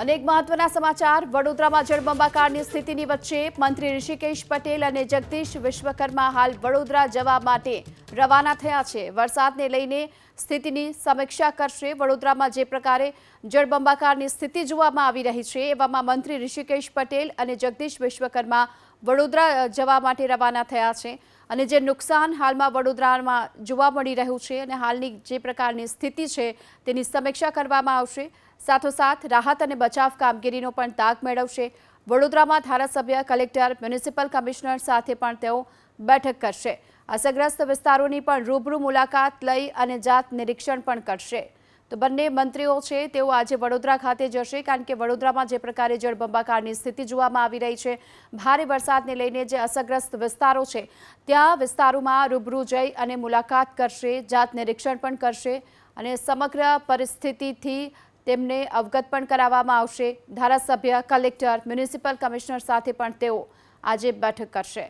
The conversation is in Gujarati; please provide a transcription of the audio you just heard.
અનેક મહત્વના સમાચાર વડોદરામાં જળબંબાકારની સ્થિતિની વચ્ચે મંત્રી ઋષિકેશ પટેલ અને જગદીશ વિશ્વકર્મા હાલ વડોદરા જવા માટે રવાના થયા છે। વરસાદને લઈને સ્થિતિની સમીક્ષા કરશે। વડોદરામાં જે પ્રકારે જળબંબાકારની સ્થિતિ જોવામાં આવી રહી છે એવામાં મંત્રી ઋષિકેશ પટેલ અને જગદીશ વિશ્વકર્મા વડોદરા જવા માટે રવાના થયા છે અને જે નુકસાન હાલમાં વડોદરામાં જોવા મળી રહ્યું છે અને હાલની જે પ્રકારની સ્થિતિ છે તેની સમીક્ષા કરવામાં આવશે। સાથોસાથ રાહત અને બચાવ કામગીરીનો પણ તાગ મેળવશે। વડોદરામાં ધારાસભ્ય, કલેક્ટર, મ્યુનિસિપલ કમિશનર સાથે પણ તેઓ બેઠક કરશે। અસરગ્રસ્ત વિસ્તારોની પણ રૂબરૂ મુલાકાત લઈ અને જાત નિરીક્ષણ પણ કરશે। તો બંને મંત્રીઓ છે તેઓ આજે વડોદરા ખાતે જશે કારણ કે વડોદરામાં જે પ્રકારે જળબંબાકારની સ્થિતિ જોવામાં આવી રહી છે, ભારે વરસાદને લઈને જે અસરગ્રસ્ત વિસ્તારો છે ત્યાં વિસ્તારોમાં રૂબરૂ જઈ અને મુલાકાત કરશે, જાત નિરીક્ષણ પણ કરશે અને સમગ્ર પરિસ્થિતિથી તેમને અવગત પણ કરાવવામાં આવશે। ધારાસભ્ય, કલેક્ટર, મ્યુનિસિપલ કમિશનર સાથે પણ તેઓ આજે બેઠક કરશે।